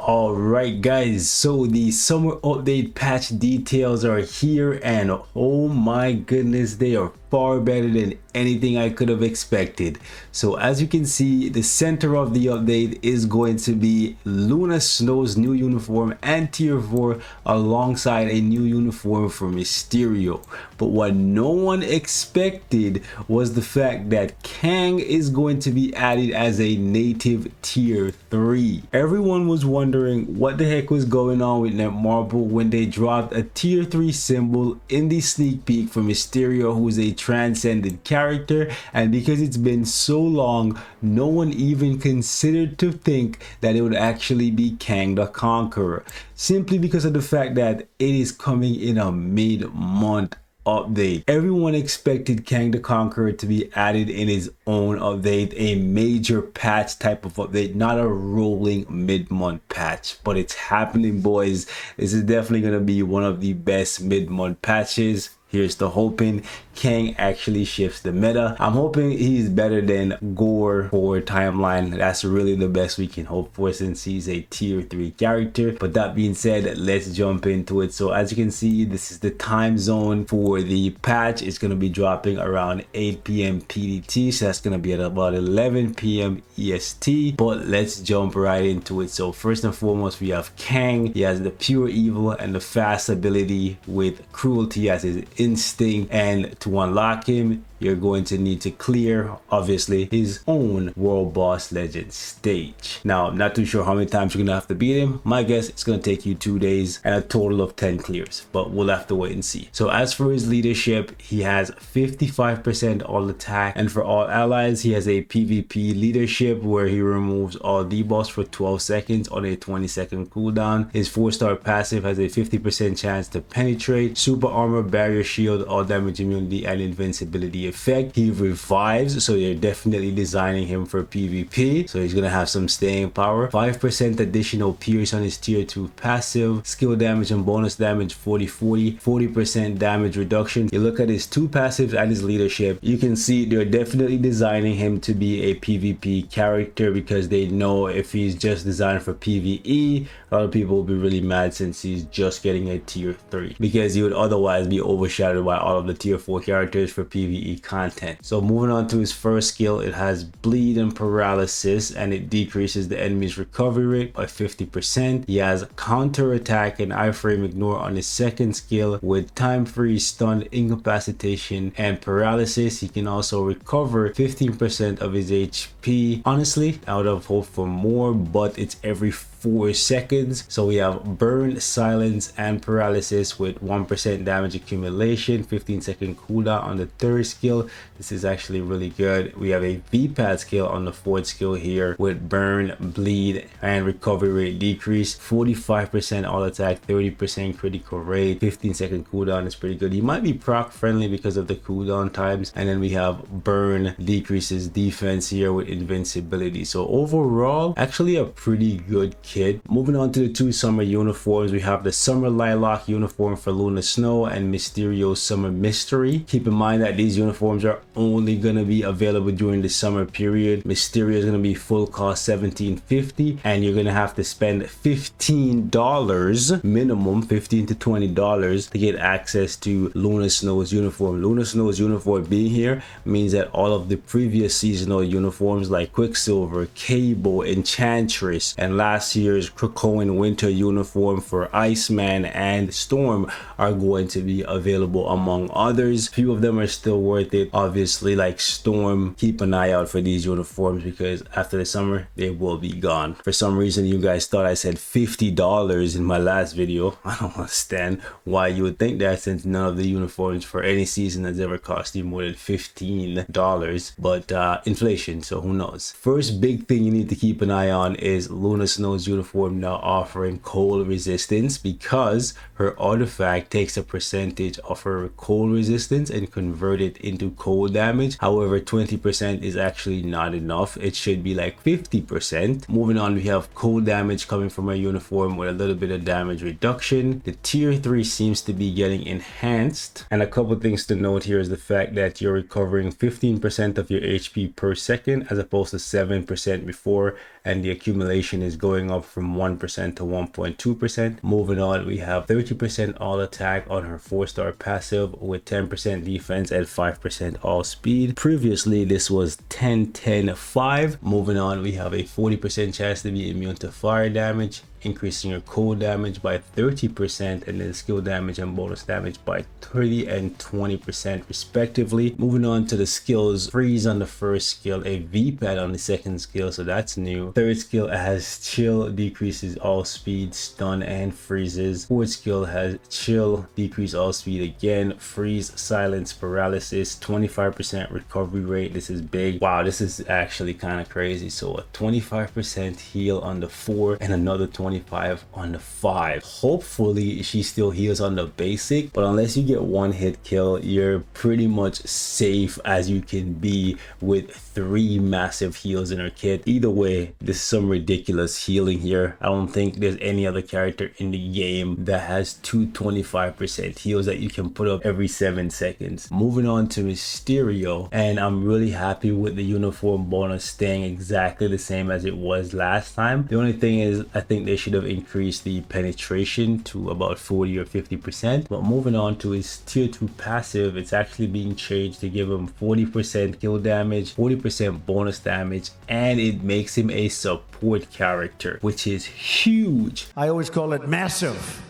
Alright guys, so the summer update patch details are here and oh my goodness, they are far better than anything I could have expected. So as you can see, the center of the update is going to be Luna Snow's new uniform and tier 4 alongside a new uniform for Mysterio. But what no one expected was the fact that Kang is going to be added as a native tier 3. Everyone was wondering what the heck was going on with Netmarble when they dropped a tier 3 symbol in the sneak peek for Mysterio, who is a transcended character, and because it's been so long, no one even considered to think that it would actually be Kang the Conqueror, simply because of the fact that it is coming in a mid-month update. Everyone expected Kang the Conqueror to be added in his own update, a major patch type of update, not a rolling mid-month patch, but it's happening, boys. This is definitely going to be one of the best mid-month patches. Here's the hoping Kang actually shifts the meta. I'm hoping he's better than Gore for timeline. That's really the best we can hope for since he's a tier 3 character. But that being said, let's jump into it. So as you can see, this is the time zone for the patch. It's going to be dropping around 8 p.m. PDT. So that's going to be at about 11 p.m. EST. But let's jump right into it. So first and foremost, we have Kang. He has the pure evil and the fast ability with cruelty as his instinct, and to unlock him you're going to need to clear obviously his own World Boss Legend stage. Now I'm not too sure how many times you're gonna have to beat him. My guess it's gonna take you 2 days and a total of 10 clears, but we'll have to wait and see. So as for his leadership, he has 55% all attack, and for all allies he has a PvP leadership where he removes all debuffs for 12 seconds on a 20-second cooldown. His 4-star passive has a 50% chance to penetrate, super armor, barrier shield, all damage immunity, and invincibility effect. He revives, so you're definitely designing him for PvP, so he's gonna have some staying power. 5% additional pierce on his tier 2 passive, skill damage and bonus damage 40-40, 40% damage reduction. You look at his 2 passives and his leadership, you can see they're definitely designing him to be a PvP character, because they know if he's just designed for PvE, a lot of people will be really mad since he's just getting a tier 3, because he would otherwise be overshadowed by all of the tier 4 characters for PvE content. So moving on to his first skill, it has bleed and paralysis, and it decreases the enemy's recovery rate by 50%. He has counter attack and iframe ignore on his second skill with time freeze, stun, incapacitation, and paralysis. He can also recover 15% of his HP. Honestly, I would have hoped for more, but it's every 4 seconds. So we have burn, silence, and paralysis with 1% damage accumulation, 15-second cooldown on the third skill. This is actually really good. We have a VPAD skill on the fourth skill here with burn, bleed, and recovery rate decrease, 45% all attack, 30% critical rate, 15-second cooldown is pretty good. He might be proc friendly because of the cooldown times. And then we have burn, decreases defense here with invincibility. So overall, actually a pretty good kit. Moving on to the 2 summer uniforms, we have the Summer Lilac uniform for Luna Snow and Mysterio Summer Mystery. Keep in mind that these uniforms are only going to be available during the summer period. Mysterio is going to be full cost $17.50, and you're going to have to spend $15 minimum, $15 to $20 to get access to Luna Snow's uniform. Luna Snow's uniform being here means that all of the previous seasonal uniforms like Quicksilver, Cable, Enchantress, and last year's Krakoan winter uniform for Iceman and Storm are going to be available among others. Few of them are still worth it, obviously, like Storm. Keep an eye out for these uniforms because after the summer they will be gone. For some reason you guys thought I said $50 in my last video. I don't understand why you would think that, since none of the uniforms for any season has ever cost you more than $15, but inflation, so who knows. First big thing you need to keep an eye on is Luna Snow's uniform now offering cold resistance, because her artifact takes a percentage of her cold resistance and convert it into cold damage. However, 20% is actually not enough. It should be like 50%. Moving on, we have cold damage coming from her uniform with a little bit of damage reduction. The tier 3 seems to be getting enhanced, and a couple things to note here is the fact that you're recovering 15% of your HP per second as opposed to 7% before, and the accumulation is going up from 1% to 1.2%. Moving on, we have 30% all attack on her 4-star passive with 10% defense and 5% all speed. Previously, this was 10-10-5. Moving on, we have a 40% chance to be immune to fire damage, increasing your cold damage by 30% and then skill damage and bonus damage by 30 and 20% respectively. Moving on to the skills, freeze on the first skill, a V-pad on the second skill, so that's new. Third skill has chill, decreases all speed, stun and freezes. Fourth skill has chill, decrease all speed again, freeze, silence, paralysis, 25% recovery rate. This is big. Wow, this is actually kind of crazy. So a 25% heal on the 4 and another 25 on the 5. Hopefully she still heals on the basic, but unless you get one hit kill, you're pretty much safe as you can be with 3 massive heals in her kit. Either way, this is some ridiculous healing here. I don't think there's any other character in the game that has 225% heals that you can put up every 7 seconds. Moving on to Mysterio, and I'm really happy with the uniform bonus staying exactly the same as it was last time. The only thing is, I think they should have increased the penetration to about 40 or 50%. But moving on to his tier 2 passive, it's actually being changed to give him 40% kill damage, 40% bonus damage, and it makes him a support character, which is huge. I always call it massive.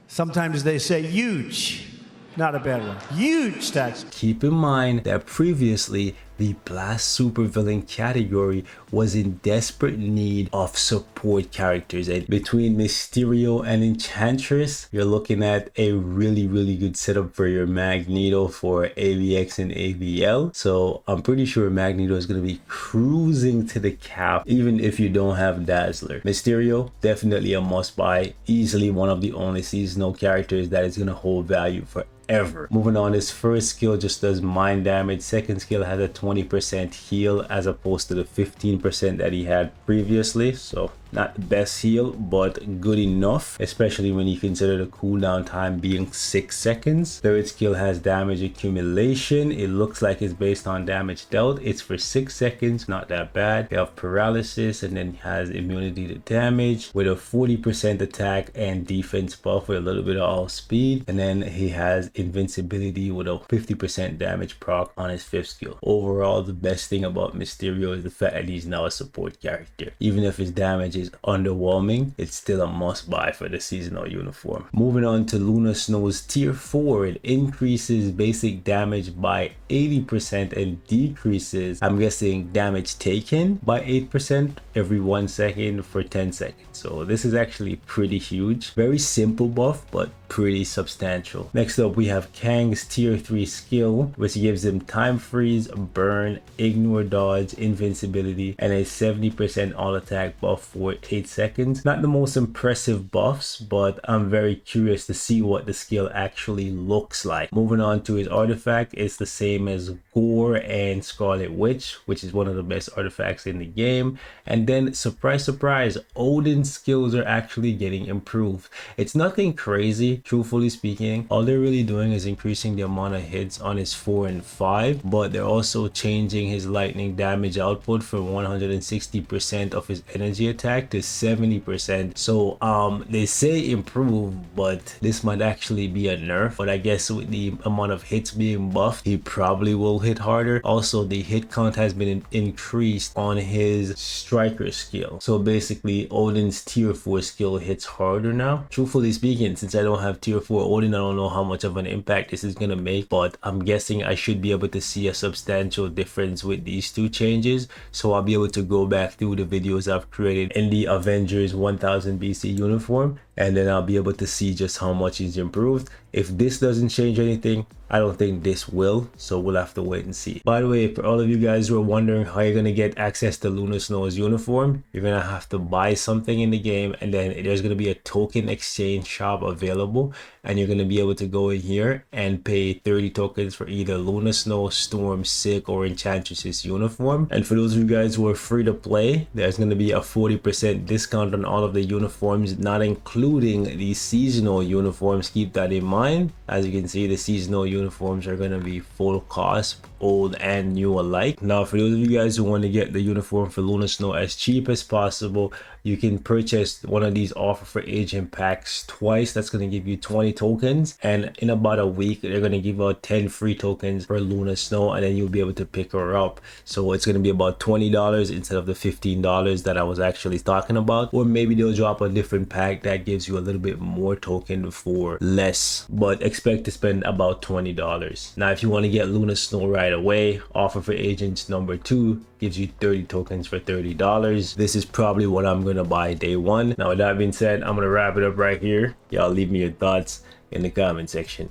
Sometimes they say huge. Not a bad one. Huge stats. Keep in mind that previously the blast supervillain category was in desperate need of support characters, and between Mysterio and Enchantress, you're looking at a really good setup for your Magneto for AVX and AVL. So I'm pretty sure Magneto is going to be cruising to the cap even if you don't have Dazzler. Mysterio, definitely a must buy, easily one of the only seasonal characters that is going to hold value forever. Moving on, his first skill just does mind damage. Second skill has a 20% heal as opposed to the 15% that he had previously, so not the best heal, but good enough, especially when you consider the cooldown time being 6 seconds. Third skill has damage accumulation. It looks like it's based on damage dealt. It's for 6 seconds, not that bad. You have paralysis, and then has immunity to damage with a 40% attack and defense buff with a little bit of all speed, and then he has invincibility with a 50% damage proc on his 5th skill. Overall, the best thing about Mysterio is the fact that he's now a support character. Even if his damage is underwhelming, it's still a must buy for the seasonal uniform. Moving on to Luna Snow's tier 4, it increases basic damage by 80% and decreases, I'm guessing, damage taken by 8% every 1 second for 10 seconds. So this is actually pretty huge. Very simple buff, but pretty substantial. Next up, we have Kang's tier 3 skill, which gives him time freeze, burn, ignore dodge, invincibility, and a 70% all attack buff for 8 seconds. Not the most impressive buffs, but I'm very curious to see what the skill actually looks like. Moving on to his artifact, it's the same as Gore and Scarlet Witch, which is one of the best artifacts in the game. And then, surprise surprise, Odin's skills are actually getting improved. It's nothing crazy, truthfully speaking. All they're really doing is increasing the amount of hits on his 4 and 5, but they're also changing his lightning damage output from 160% of his energy attack to 70%. So they say improve, but this might actually be a nerf. But I guess with the amount of hits being buffed, he probably will hit harder. Also, the hit count has been increased on his striker skill. So basically, Odin's tier 4 skill hits harder now. Truthfully speaking, since I don't have tier 4 Odin, I don't know how much of an impact this is gonna make, but I'm guessing I should be able to see a substantial difference with these two changes. So I'll be able to go back through the videos I've created in the Avengers 1000 BC uniform, and then I'll be able to see just how much he's improved. If this doesn't change anything, I don't think this will, so we'll have to wait and see. By the way, for all of you guys who are wondering how you're gonna get access to Luna Snow's uniform, you're gonna have to buy something in the game, and then there's gonna be a token exchange shop available, and you're gonna be able to go in here and pay 30 tokens for either Luna Snow, Storm, Sick, or Enchantress's uniform. And for those of you guys who are free to play, there's gonna be a 40% discount on all of the uniforms, not including the seasonal uniforms. Keep that in mind. As you can see, the seasonal uniforms are going to be full cost old and new alike. Now for those of you guys who want to get the uniform for Luna Snow as cheap as possible, you can purchase one of these offer for agent packs twice. That's going to give you 20 tokens, and in about a week they're going to give out 10 free tokens for Luna Snow, and then you'll be able to pick her up. So it's going to be about $20 instead of the $15 that I was actually talking about. Or maybe they'll drop a different pack that gives you a little bit more token for less, but expect to spend about $20. Now if you want to get Luna Snow right away, offer for agents number 2 gives you 30 tokens for $30. This is probably what I'm gonna buy day one. Now with that being said, I'm gonna wrap it up right here. Y'all leave me your thoughts in the comment section.